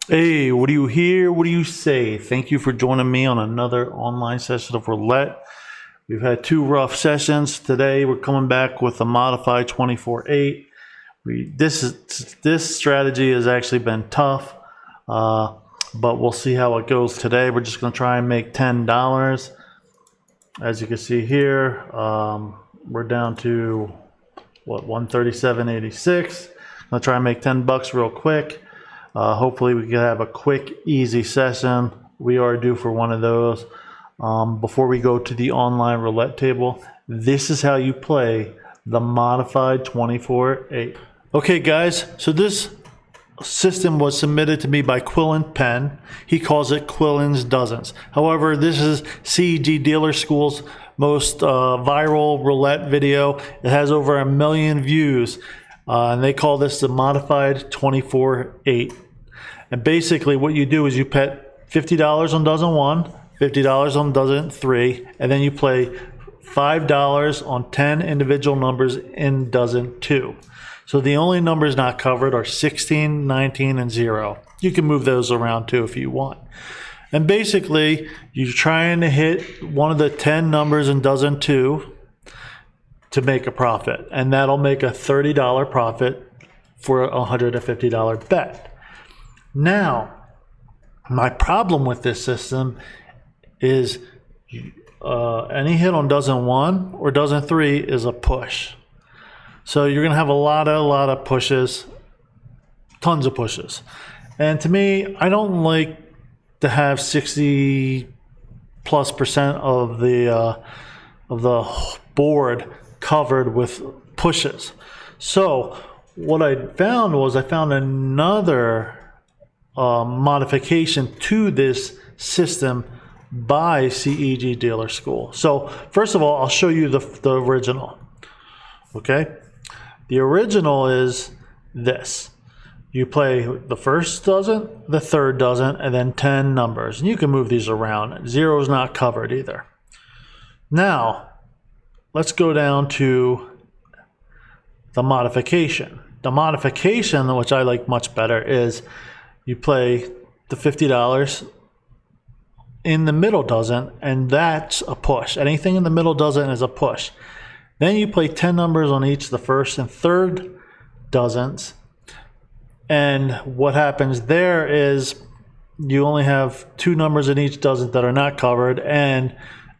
Hey, what do you hear? What do you say? Thank you for joining me on another online session of Roulette. We've had two rough sessions. Today we're coming back with a modified 24-8. This strategy has actually been tough, but we'll see how it goes today. We're just going to try and make $10. As you can see here, we're down to what, 137.86. I'm going to try and make 10 bucks real quick. Hopefully we can have a quick, easy session. We are due for one of those. Before we go to the online roulette table, this is how you play the modified 24-8. Okay guys, so this system was submitted to me by Quillen Penn. He calls it Quillen's Dozens. However, this is CEG Dealer School's most viral roulette video. It has over 1 million views. And they call this the modified 24-8. And basically what you do is you bet $50 on dozen 1, $50 on dozen 3, and then you play $5 on 10 individual numbers in dozen 2. So the only numbers not covered are 16, 19, and 0. You can move those around too if you want. And basically you're trying to hit one of the 10 numbers in dozen 2 to make a profit, and that'll make a $30 profit for a $150 bet. Now, my problem with this system is any hit on dozen 1 or dozen 3 is a push. So you're gonna have a lot of pushes, tons of pushes. And to me, I don't like to have 60+% of the board covered with pushes. So what I found was I found another modification to this system by CEG Dealer School. So first of all, I'll show you the original. Okay, the original is this. You play the first dozen, the third dozen, and then 10 numbers. And you can move these around. 0 is not covered either. Now, let's go down to the modification. The modification, which I like much better, is you play the $50 in the middle dozen, and that's a push. Anything in the middle dozen is a push. Then you play 10 numbers on each the first and third dozens. And what happens there is you only have 2 numbers in each dozen that are not covered, and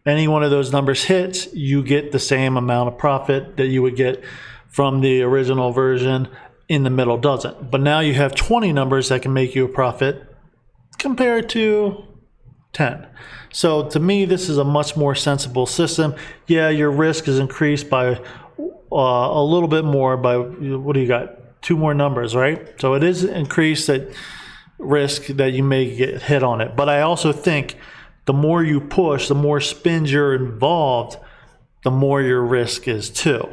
any one of those numbers hits, you get the same amount of profit that you would get from the original version in the middle dozen. But now you have 20 numbers that can make you a profit compared to 10. So to me, this is a much more sensible system. Yeah, your risk is increased by a little bit more by, what do you got? 2 more numbers, right? So it is increased that risk that you may get hit on it. But I also think the more you push, the more spins you're involved, the more your risk is too.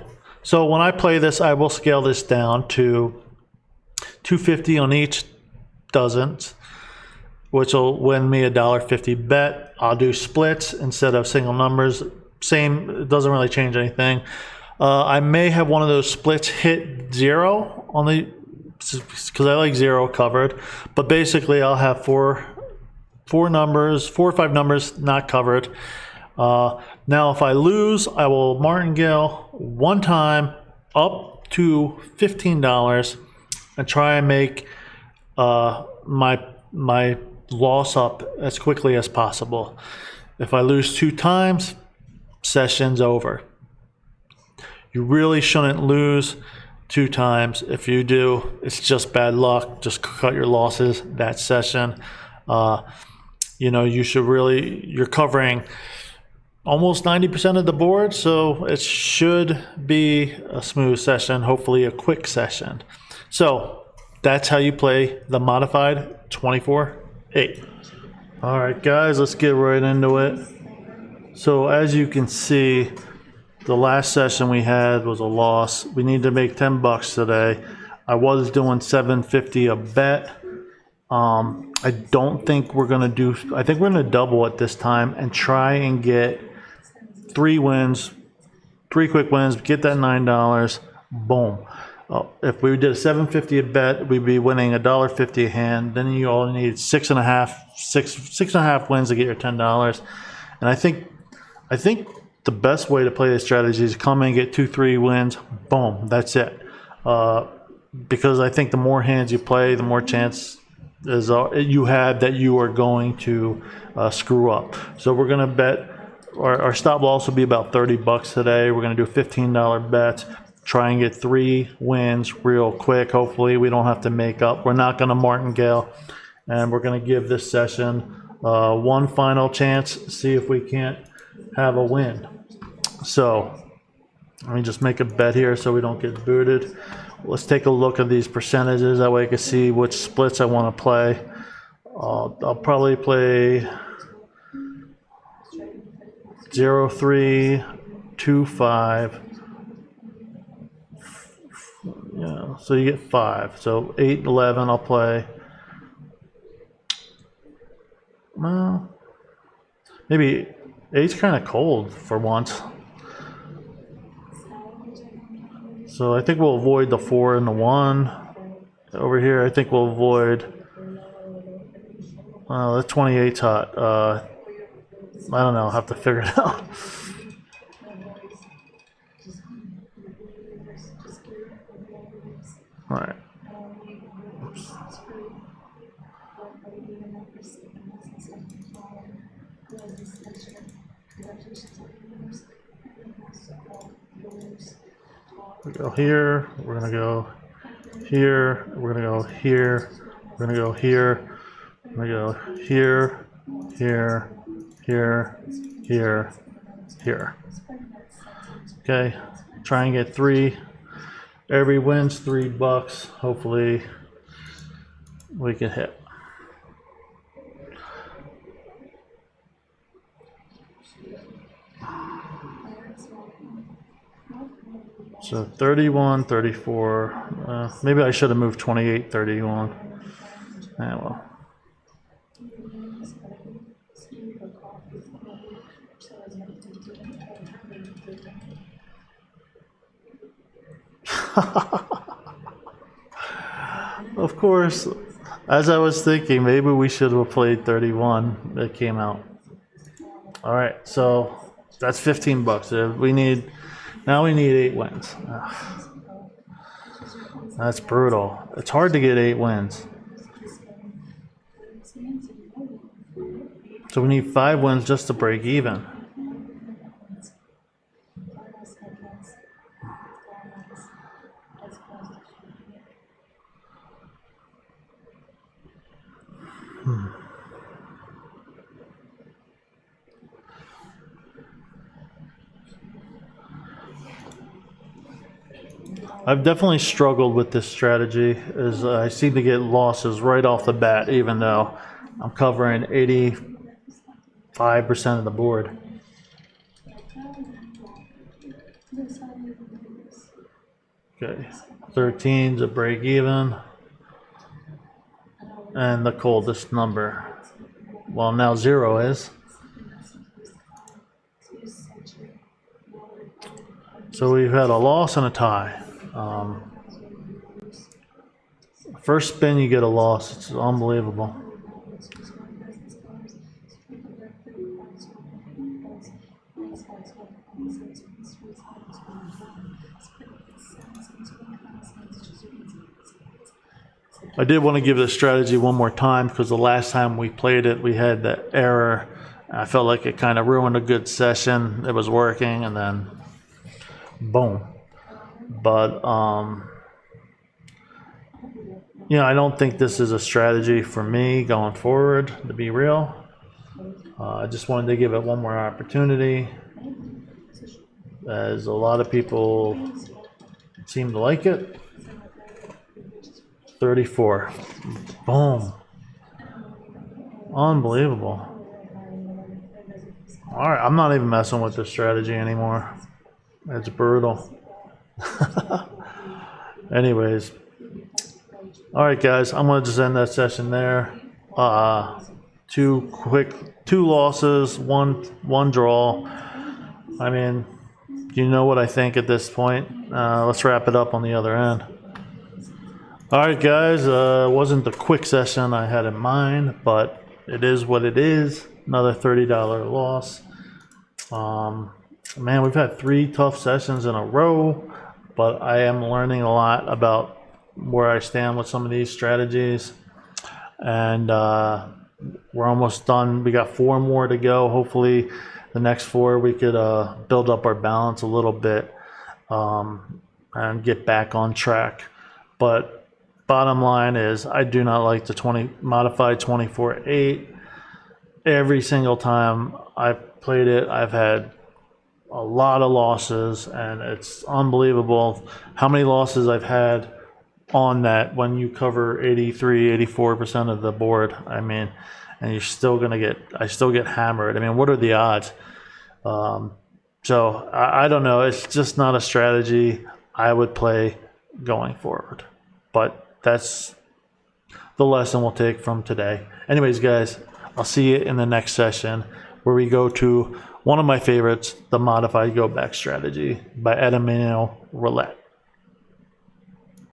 So when I play this, I will scale this down to $2.50 on each dozen, which will win me a $1.50 bet. I'll do splits instead of single numbers. Same, it doesn't really change anything. I may have one of those splits hit 0 on the, because I like 0 covered. But basically, I'll have four or 5 numbers not covered. Now, if I lose, I will martingale one time up to $15 and try and make my loss up as quickly as possible. If I lose 2 times, session's over. You really shouldn't lose 2 times. If you do, it's just bad luck. Just cut your losses that session. You know, you're covering almost 90% of the board, so it should be a smooth session, hopefully a quick session. So that's how you play the modified 24-8. All right, guys, let's get right into it. So as you can see, the last session we had was a loss. We need to make 10 bucks today. I was doing $7.50 a bet. I don't think we're gonna do, I think we're gonna double it this time and try and get 3 wins, 3 quick wins, get that $9, boom. If we did a 750 a bet, we'd be winning $1.50 a hand. Then you only need six and a half wins to get your $10. And I think the best way to play this strategy is come in, get 2-3 wins, boom, that's it. Because I think the more hands you play, the more chance is you have that you are going to screw up. So we're going to bet. Our stop loss will be about $30 today. We're going to do $15 bets. Try and get 3 wins real quick. Hopefully we don't have to make up. We're not going to martingale, and we're going to give this session one final chance. See if we can't have a win. So let me just make a bet here so we don't get booted. Let's take a look at these percentages. That way I can see which splits I want to play. I'll probably play 0-3, 2-5. Yeah, so you get 5. So 8-11 I'll play. Well, maybe 8's kind of cold for once. So I think we'll avoid the 4 and the 1. Over here I think we'll avoid, the 28's hot. I don't know, I'll have to figure it out. All right. Oops. We go here, we're gonna go here, we're gonna go here, we're gonna go here, we're gonna go here, here, here, here, here. Okay, try and get 3. Every win's $3. Hopefully we can hit. So 31, 34. Maybe I should have moved 28, 31. Well. Of course, as I was thinking, maybe we should have played 31. It came out. All right, so that's $15. We need 8 wins. Ugh. That's brutal. It's hard to get 8 wins. So we need 5 wins just to break even. I've definitely struggled with this strategy, as I seem to get losses right off the bat, even though I'm covering 85% of the board. Okay, 13's a break even, and the coldest number. Well, now 0 is. So we've had a loss and a tie. First spin you get a loss. It's unbelievable. I did want to give this strategy one more time because the last time we played it we had that error. I felt like it kind of ruined a good session. It was working and then boom. But I don't think this is a strategy for me going forward, to be real. I just wanted to give it one more opportunity, as a lot of people seem to like it. 34. Boom. Unbelievable. All right, I'm not even messing with this strategy anymore. It's brutal. Anyways. All right, guys, I'm going to just end that session there. 2 losses, one draw. I mean, you know what I think at this point. Let's wrap it up on the other end. All right, guys, wasn't the quick session I had in mind, but it is what it is. Another $30 loss. Man, we've had 3 tough sessions in a row, but I am learning a lot about where I stand with some of these strategies. And we're almost done. We got 4 more to go. Hopefully the next 4 we could build up our balance a little bit and get back on track. But bottom line is I do not like the modified 24-8. Every single time I've played it, I've had a lot of losses, and it's unbelievable how many losses I've had on that when you cover 83-84% of the board. I mean, and you're still gonna I still get hammered. I mean, what are the odds? So I don't know. It's just not a strategy I would play going forward. But that's the lesson we'll take from today. Anyways, guys, I'll see you in the next session where we go to one of my favorites, the modified go back strategy by Roulette.